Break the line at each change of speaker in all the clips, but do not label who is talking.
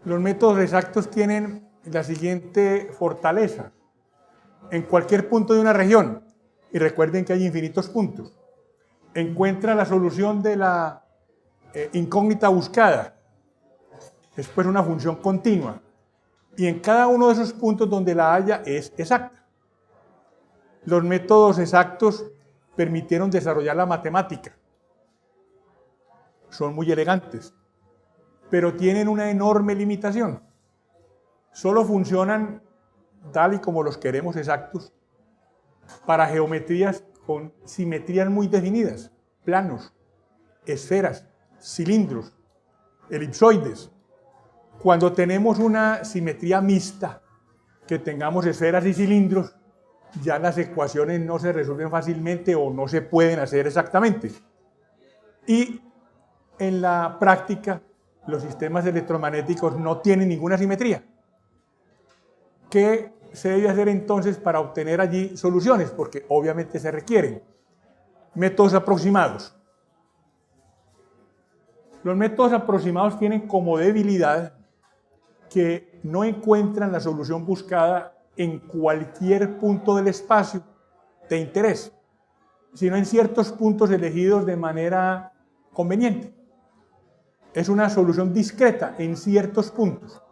Los métodos exactos tienen la siguiente fortaleza. En cualquier punto de una región, y recuerden que hay infinitos puntos, encuentra la solución de la incógnita buscada, después una función continua, y en cada uno de esos puntos donde la haya es exacta. Los métodos exactos permitieron desarrollar la matemática. Son muy elegantes, pero tienen una enorme limitación. Solo funcionan tal y como los queremos exactos para geometrías con simetrías muy definidas, planos, esferas, cilindros, elipsoides. Cuando tenemos una simetría mixta, que tengamos esferas y cilindros, ya las ecuaciones no se resuelven fácilmente o no se pueden hacer exactamente. Y en la práctica, los sistemas electromagnéticos no tienen ninguna simetría. ¿Qué se debe hacer entonces para obtener allí soluciones? Porque obviamente se requieren métodos aproximados. Los métodos aproximados tienen como debilidad que no encuentran la solución buscada en cualquier punto del espacio de interés, sino en ciertos puntos elegidos de manera conveniente. Es una solución discreta en ciertos puntos.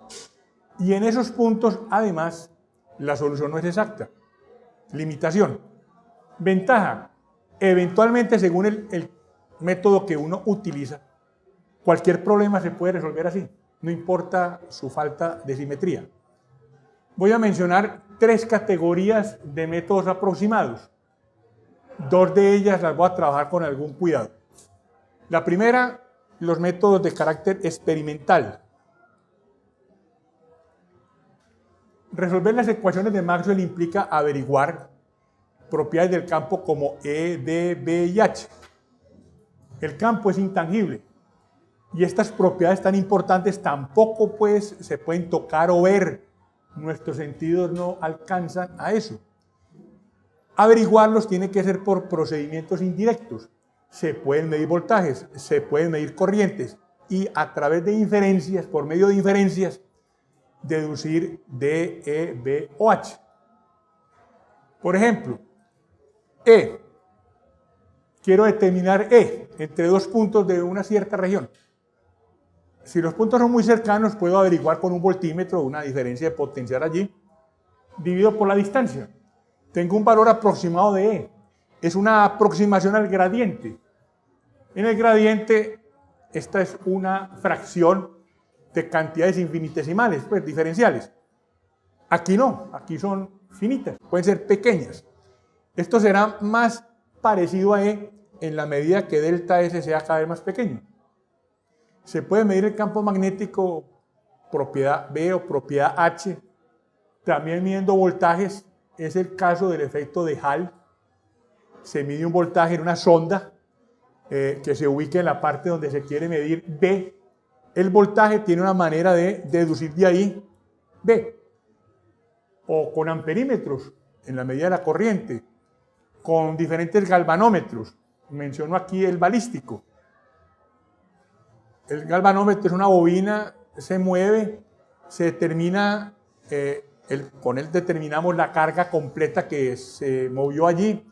Y en esos puntos, además, la solución no es exacta. Limitación. Ventaja. Eventualmente, según el método que uno utiliza, cualquier problema se puede resolver así, no importa su falta de simetría. Voy a mencionar 3 categorías de métodos aproximados. 2 de ellas las voy a trabajar con algún cuidado. La primera, los métodos de carácter experimental. Resolver las ecuaciones de Maxwell implica averiguar propiedades del campo como E, D, B y H. El campo es intangible y estas propiedades tan importantes tampoco pues se pueden tocar o ver. Nuestros sentidos no alcanzan a eso. Averiguarlos tiene que ser por procedimientos indirectos. Se pueden medir voltajes, se pueden medir corrientes y a través de inferencias, por medio de inferencias, deducir D, E, B o H. Por ejemplo, E. Quiero determinar E entre 2 puntos de una cierta región. Si los puntos son muy cercanos, puedo averiguar con un voltímetro una diferencia de potencial allí, dividido por la distancia. Tengo un valor aproximado de E. Es una aproximación al gradiente. En el gradiente, esta es una fracción de cantidades infinitesimales, pues diferenciales. Aquí no, aquí son finitas, pueden ser pequeñas. Esto será más parecido a E en la medida que delta S sea cada vez más pequeño. Se puede medir el campo magnético propiedad B o propiedad H, también midiendo voltajes. Es el caso del efecto de Hall. Se mide un voltaje en una sonda que se ubica en la parte donde se quiere medir B. El voltaje tiene una manera de deducir de ahí B. O con amperímetros, en la medida de la corriente, con diferentes galvanómetros. Menciono aquí el balístico. El galvanómetro es una bobina, se mueve, se determina, con él determinamos la carga completa que se movió allí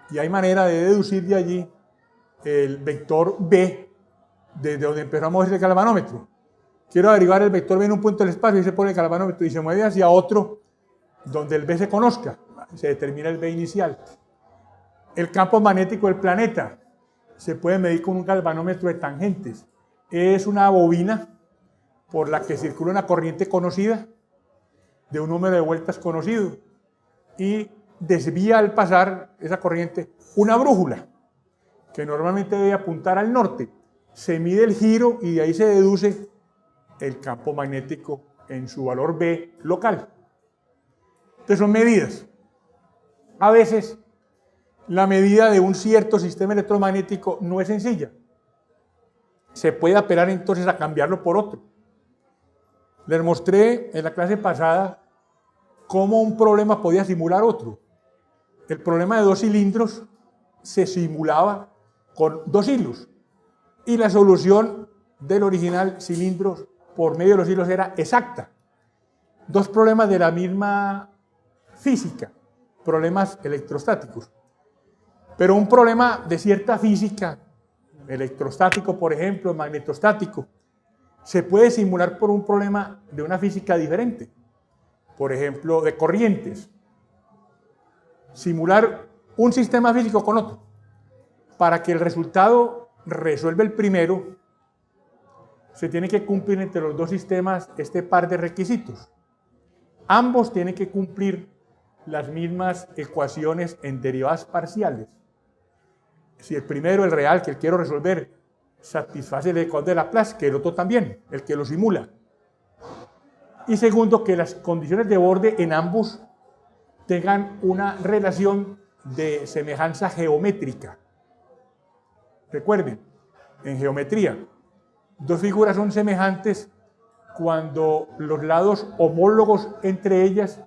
y hay manera de deducir de allí el vector B desde donde empezó a moverse el galvanómetro. Quiero averiguar el vector B en un punto del espacio y se pone el galvanómetro y se mueve hacia otro donde el B se conozca, se determina el B inicial. El campo magnético del planeta se puede medir con un galvanómetro de tangentes. Es una bobina por la que circula una corriente conocida de un número de vueltas conocido y desvía al pasar esa corriente una brújula que normalmente debe apuntar al norte. Se mide el giro y de ahí se deduce el campo magnético en su valor B local. Entonces son medidas. A veces la medida de un cierto sistema electromagnético no es sencilla. Se puede apelar entonces a cambiarlo por otro. Les mostré en la clase pasada cómo un problema podía simular otro. El problema de 2 cilindros se simulaba con 2 hilos y la solución del original cilindros por medio de los hilos era exacta. Dos problemas de la misma física, problemas electrostáticos. Pero un problema de cierta física, electrostático por ejemplo, magnetostático, se puede simular por un problema de una física diferente. Por ejemplo, de corrientes. Simular un sistema físico con otro. Para que el resultado resuelva el primero, se tiene que cumplir entre los dos sistemas este par de requisitos. Ambos tienen que cumplir las mismas ecuaciones en derivadas parciales. Si el primero, el real, que quiero resolver, satisface el ecuador de Laplace, que el otro también, el que lo simula. Y segundo, que las condiciones de borde en ambos tengan una relación de semejanza geométrica. Recuerden, en geometría, dos figuras son semejantes cuando los lados homólogos entre ellas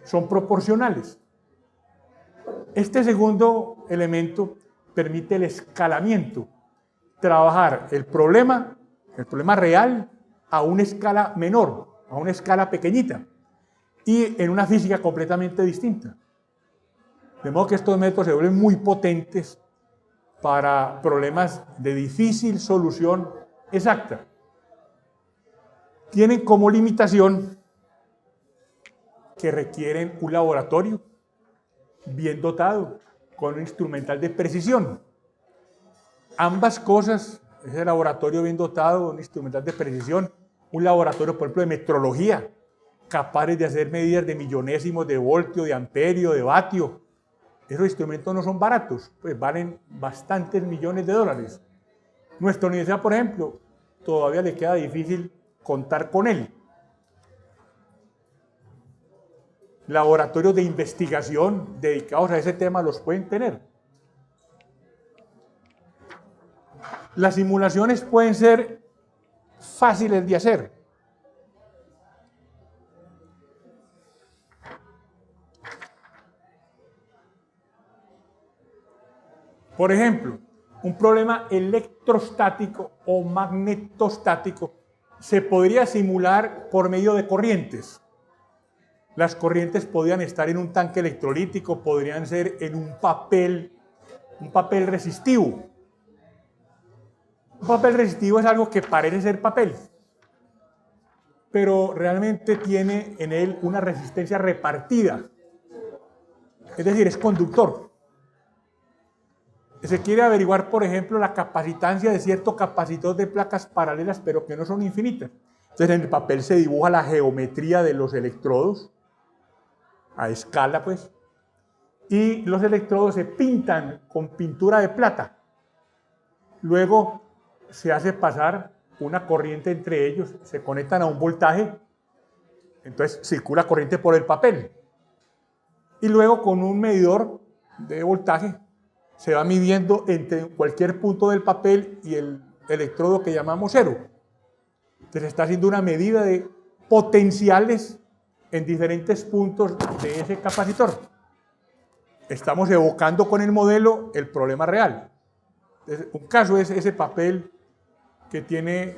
son proporcionales. Este segundo elemento permite el escalamiento, trabajar el problema real a una escala menor, a una escala pequeñita y en una física completamente distinta. De modo que estos métodos se vuelven muy potentes para problemas de difícil solución exacta. Tienen como limitación que requieren un laboratorio bien dotado, con un instrumental de precisión. Ambas cosas, ese laboratorio bien dotado, un instrumental de precisión, un laboratorio, por ejemplo, de metrología, capaces de hacer medidas de millonésimos de voltio, de amperio, de vatio. Esos instrumentos no son baratos, pues valen bastantes millones de dólares. Nuestra universidad, por ejemplo, todavía le queda difícil contar con él. Laboratorios de investigación dedicados a ese tema los pueden tener. Las simulaciones pueden ser fáciles de hacer. Por ejemplo, un problema electrostático o magnetostático se podría simular por medio de corrientes. Las corrientes podrían estar en un tanque electrolítico, podrían ser en un papel resistivo. Un papel resistivo es algo que parece ser papel, pero realmente tiene en él una resistencia repartida. Es decir, es conductor. Se quiere averiguar, por ejemplo, la capacitancia de cierto capacitor de placas paralelas, pero que no son infinitas. Entonces, en el papel se dibuja la geometría de los electrodos, a escala, pues, y los electrodos se pintan con pintura de plata. Luego se hace pasar una corriente entre ellos, se conectan a un voltaje, entonces circula corriente por el papel. Y luego con un medidor de voltaje se va midiendo entre cualquier punto del papel y el electrodo que llamamos cero. Entonces está haciendo una medida de potenciales en diferentes puntos de ese capacitor. Estamos evocando con el modelo el problema real. Entonces, un caso es ese papel que tiene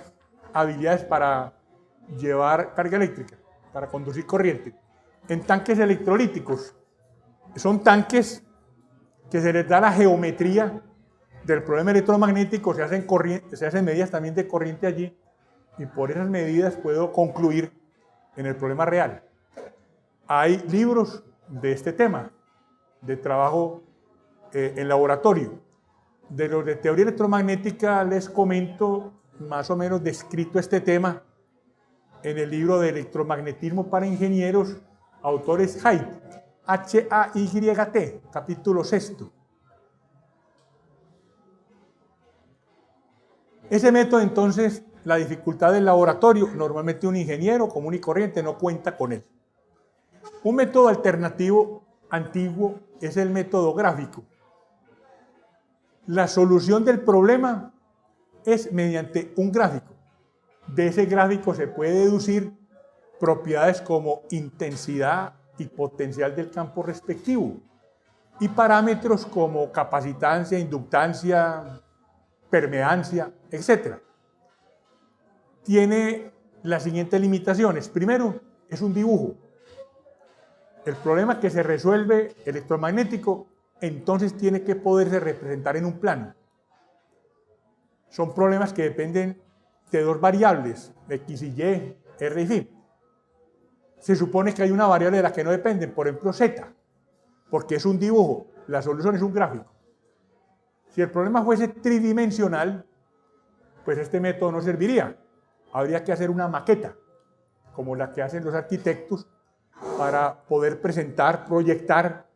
habilidades para llevar carga eléctrica, para conducir corriente. En tanques electrolíticos, son tanques que se les da la geometría del problema electromagnético, se hacen medidas también de corriente allí, y por esas medidas puedo concluir en el problema real. Hay libros de este tema, de trabajo en laboratorio. De los de teoría electromagnética les comento más o menos descrito este tema en el libro de Electromagnetismo para Ingenieros, autores Hayt, Hayt, capítulo 6. Ese método, entonces, la dificultad del laboratorio, normalmente un ingeniero común y corriente no cuenta con él. Un método alternativo antiguo es el método gráfico. La solución del problema es mediante un gráfico. De ese gráfico se puede deducir propiedades como intensidad y potencial del campo respectivo y parámetros como capacitancia, inductancia, permeancia, etc. Tiene las siguientes limitaciones. Primero, es un dibujo. El problema que se resuelve electromagnético, entonces tiene que poderse representar en un plano. Son problemas que dependen de dos variables, X y Y, R y phi. Se supone que hay una variable de la que no dependen, por ejemplo Z, porque es un dibujo, la solución es un gráfico. Si el problema fuese tridimensional, pues este método no serviría. Habría que hacer una maqueta, como la que hacen los arquitectos, para poder presentar, proyectar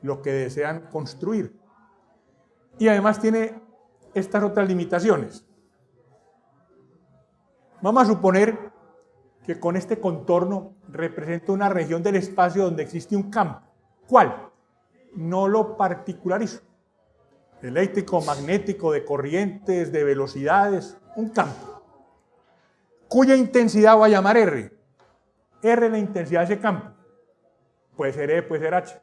lo que desean construir. Y además tiene estas otras limitaciones. Vamos a suponer que con este contorno representa una región del espacio donde existe un campo. ¿Cuál? No lo particularizo. Eléctrico, magnético, de corrientes, de velocidades, un campo, cuya intensidad voy a llamar R. R es la intensidad de ese campo. Puede ser E, puede ser H.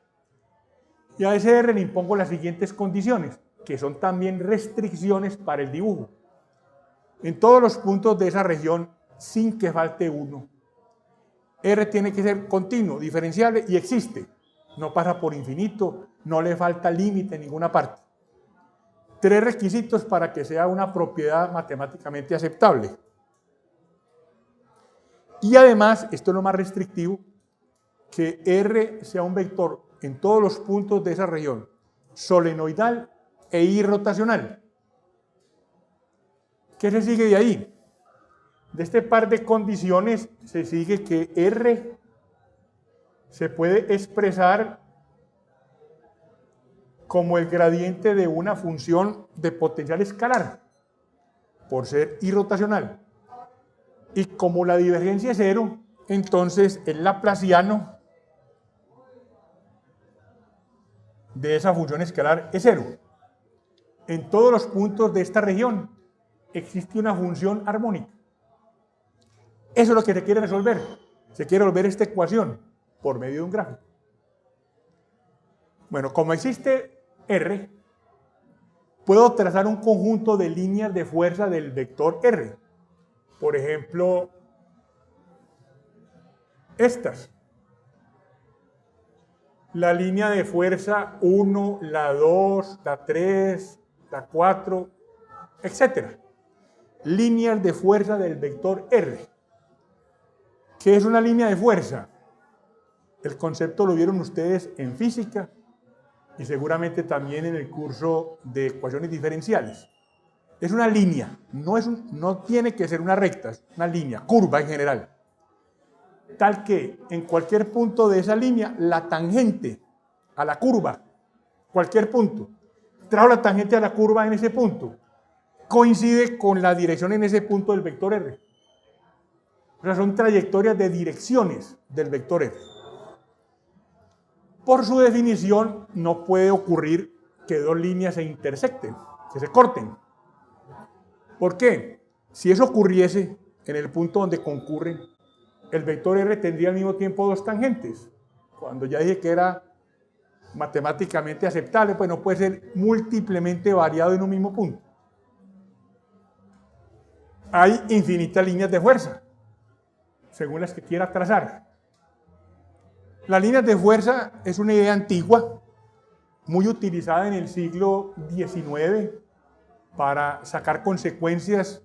Y a ese R le impongo las siguientes condiciones, que son también restricciones para el dibujo. En todos los puntos de esa región, sin que falte uno, R tiene que ser continuo, diferenciable y existe. No pasa por infinito, no le falta límite en ninguna parte. 3 requisitos para que sea una propiedad matemáticamente aceptable. Y además, esto es lo más restrictivo, que R sea un vector en todos los puntos de esa región, solenoidal e irrotacional. ¿Qué se sigue de ahí? De este par de condiciones se sigue que R se puede expresar como el gradiente de una función de potencial escalar, por ser irrotacional. Y como la divergencia es cero, entonces el laplaciano de esa función escalar es cero. En todos los puntos de esta región existe una función armónica. Eso es lo que se quiere resolver. Se quiere resolver esta ecuación por medio de un gráfico. Bueno, como existe R, puedo trazar un conjunto de líneas de fuerza del vector R. Por ejemplo, estas. La línea de fuerza 1, la 2, la 3, la 4, etc. Líneas de fuerza del vector R. ¿Qué es una línea de fuerza? El concepto lo vieron ustedes en física y seguramente también en el curso de ecuaciones diferenciales. Es una línea, no tiene que ser una recta, es una línea, curva en general. Tal que en cualquier punto de esa línea, la tangente a la curva, cualquier punto, trajo la tangente a la curva en ese punto, coincide con la dirección en ese punto del vector R. O sea, son trayectorias de direcciones del vector R. Por su definición, no puede ocurrir que dos líneas se intersecten, que se corten. ¿Por qué? Si eso ocurriese en el punto donde concurren, el vector R tendría al mismo tiempo dos tangentes. Cuando ya dije que era matemáticamente aceptable, pues no puede ser múltiplemente variado en un mismo punto. Hay infinitas líneas de fuerza, según las que quiera trazar. Las líneas de fuerza es una idea antigua, muy utilizada en el siglo XIX para sacar consecuencias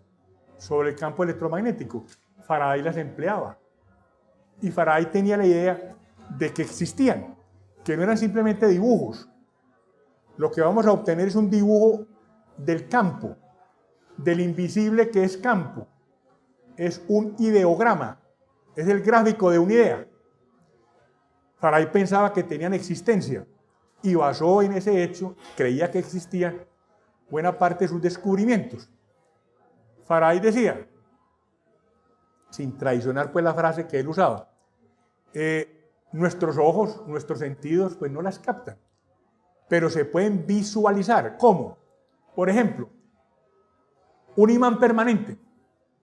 sobre el campo electromagnético. Faraday las empleaba. Y Faraday tenía la idea de que existían, que no eran simplemente dibujos. Lo que vamos a obtener es un dibujo del campo, del invisible que es campo. Es un ideograma, es el gráfico de una idea. Faraday pensaba que tenían existencia y basó en ese hecho, creía que existían buena parte de sus descubrimientos. Faraday decía, sin traicionar pues la frase que él usaba, nuestros ojos, nuestros sentidos pues no las captan, pero se pueden visualizar. ¿Cómo? Por ejemplo, un imán permanente.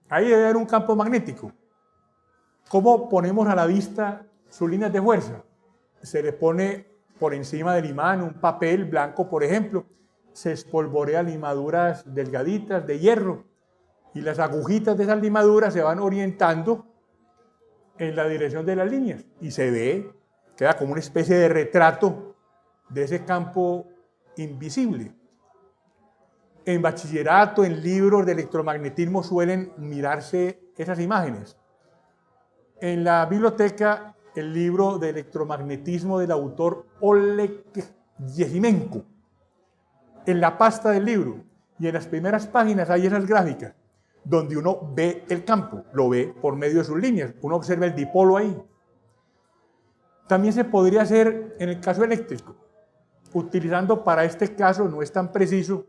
Ahí debe haber un campo magnético. ¿Cómo ponemos a la vista sus líneas de fuerza? Se le pone por encima del imán un papel blanco, por ejemplo, se espolvorean limaduras delgaditas de hierro y las agujitas de esas limaduras se van orientando en la dirección de las líneas y se ve, queda como una especie de retrato de ese campo invisible. En bachillerato, en libros de electromagnetismo suelen mirarse esas imágenes. En la biblioteca, el libro de electromagnetismo del autor Oleg Yefimenko. En la pasta del libro y en las primeras páginas hay esas gráficas donde uno ve el campo, lo ve por medio de sus líneas, uno observa el dipolo ahí. También se podría hacer en el caso eléctrico, utilizando para este caso, no es tan preciso,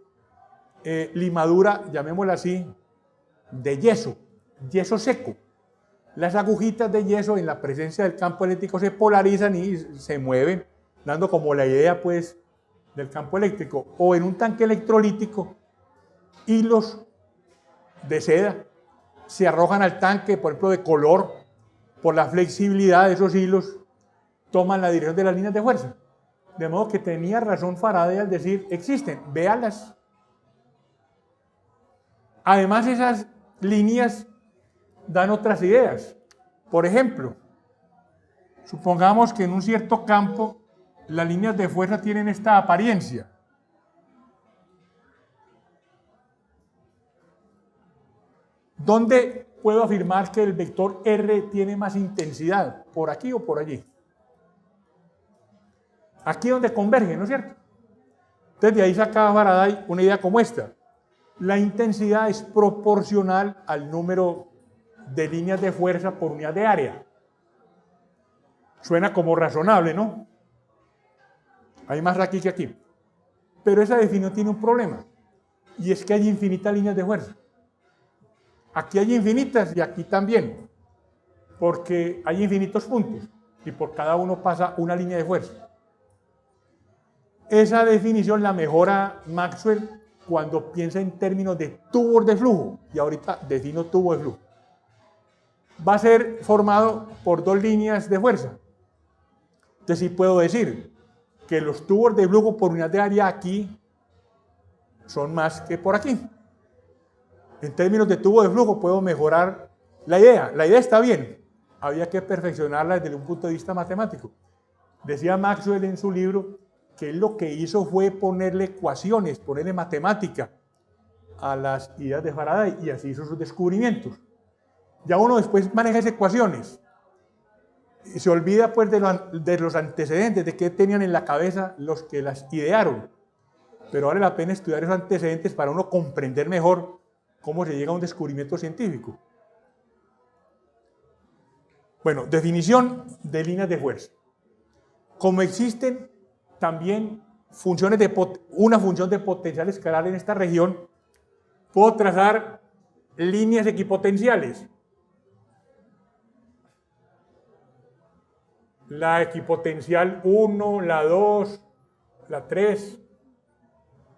limadura, llamémosla así, de yeso, yeso seco. Las agujitas de yeso en la presencia del campo eléctrico se polarizan y se mueven, dando como la idea pues del campo eléctrico. O en un tanque electrolítico, hilos de seda se arrojan al tanque, por ejemplo, de color, por la flexibilidad de esos hilos, toman la dirección de las líneas de fuerza. De modo que tenía razón Faraday al decir, existen, véalas. Además, esas líneas dan otras ideas. Por ejemplo, supongamos que en un cierto campo las líneas de fuerza tienen esta apariencia. ¿Dónde puedo afirmar que el vector R tiene más intensidad? ¿Por aquí o por allí? Aquí donde converge, ¿no es cierto? Entonces de ahí sacaba Faraday una idea como esta. La intensidad es proporcional al número de líneas de fuerza por unidad de área. Suena como razonable, ¿no? Hay más aquí que aquí. Pero esa definición tiene un problema. Y es que hay infinitas líneas de fuerza. Aquí hay infinitas y aquí también. Porque hay infinitos puntos. Y por cada uno pasa una línea de fuerza. Esa definición la mejora Maxwell cuando piensa en términos de tubos de flujo. Y ahorita defino tubo de flujo. Va a ser formado por dos líneas de fuerza. Entonces sí puedo decir que los tubos de flujo por unidad de área aquí son más que por aquí. En términos de tubo de flujo puedo mejorar la idea. La idea está bien, había que perfeccionarla desde un punto de vista matemático. Decía Maxwell en su libro que él lo que hizo fue ponerle ecuaciones, ponerle matemática a las ideas de Faraday y así hizo sus descubrimientos. Ya uno después maneja esas ecuaciones y se olvida pues de los antecedentes, de qué tenían en la cabeza los que las idearon. Pero vale la pena estudiar esos antecedentes para uno comprender mejor cómo se llega a un descubrimiento científico. Bueno, definición de líneas de fuerza. Como existen también una función de potencial escalar en esta región, puedo trazar líneas equipotenciales. La equipotencial 1, la 2, la 3,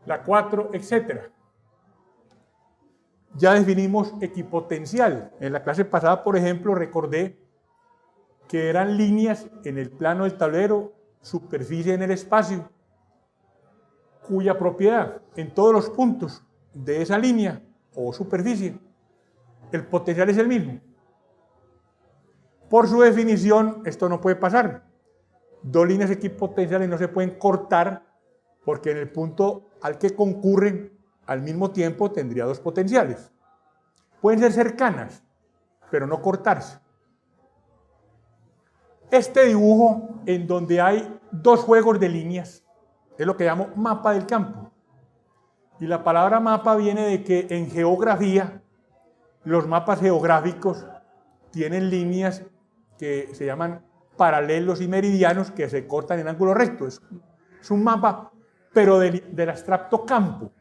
la 4, etc. Ya definimos equipotencial. En la clase pasada, por ejemplo, recordé que eran líneas en el plano del tablero, superficie en el espacio, cuya propiedad en todos los puntos de esa línea o superficie, el potencial es el mismo. Por su definición, esto no puede pasar. Dos líneas equipotenciales no se pueden cortar porque en el punto al que concurren al mismo tiempo tendría dos potenciales. Pueden ser cercanas, pero no cortarse. Este dibujo en donde hay dos juegos de líneas es lo que llamo mapa del campo. Y la palabra mapa viene de que en geografía los mapas geográficos tienen líneas que se llaman paralelos y meridianos que se cortan en ángulo recto. Es un mapa, pero del abstracto campo.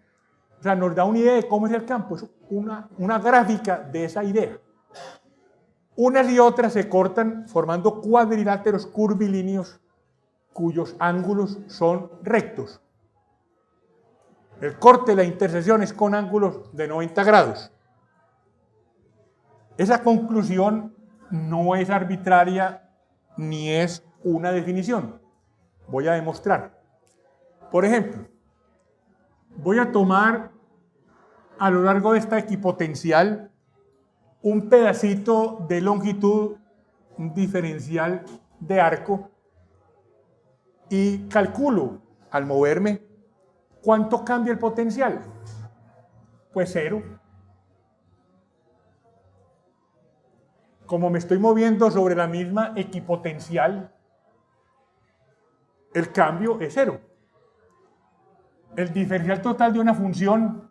O sea, nos da una idea de cómo es el campo, es una gráfica de esa idea. Unas y otras se cortan formando cuadriláteros curvilíneos cuyos ángulos son rectos. El corte, la intersección es con ángulos de 90 grados. Esa conclusión no es arbitraria ni es una definición. Voy a demostrar. Por ejemplo, voy a tomar a lo largo de esta equipotencial un pedacito de longitud, un diferencial de arco, y calculo, al moverme, ¿cuánto cambia el potencial? Pues 0. Como me estoy moviendo sobre la misma equipotencial, el cambio es 0. El diferencial total de una función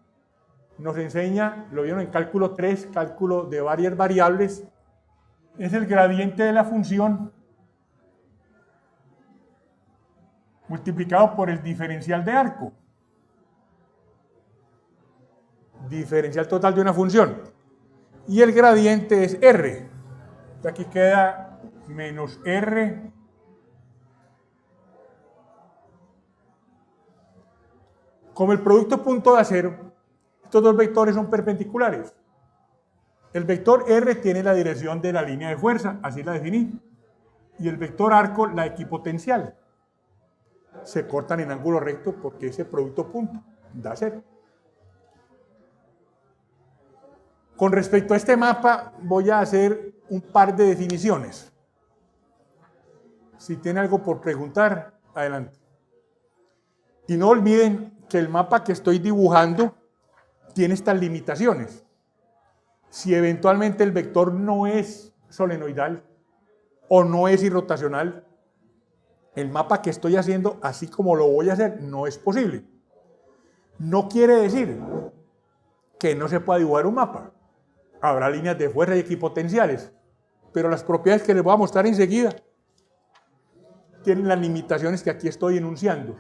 nos enseña, lo vieron en cálculo 3, cálculo de varias variables, es el gradiente de la función multiplicado por el diferencial de arco. Diferencial total de una función. Y el gradiente es R. Aquí queda menos R como el producto punto de acero. Estos dos vectores son perpendiculares. El vector R tiene la dirección de la línea de fuerza, así la definí. Y el vector arco, la equipotencial. Se cortan en ángulo recto porque ese producto punto da 0. Con respecto a este mapa, voy a hacer un par de definiciones. Si tiene algo por preguntar, adelante. Y no olviden que el mapa que estoy dibujando tiene estas limitaciones. Si eventualmente el vector no es solenoidal o no es irrotacional, el mapa que estoy haciendo, así como lo voy a hacer, no es posible. No quiere decir que no se pueda dibujar un mapa. Habrá líneas de fuerza y equipotenciales, pero las propiedades que les voy a mostrar enseguida tienen las limitaciones que aquí estoy enunciando.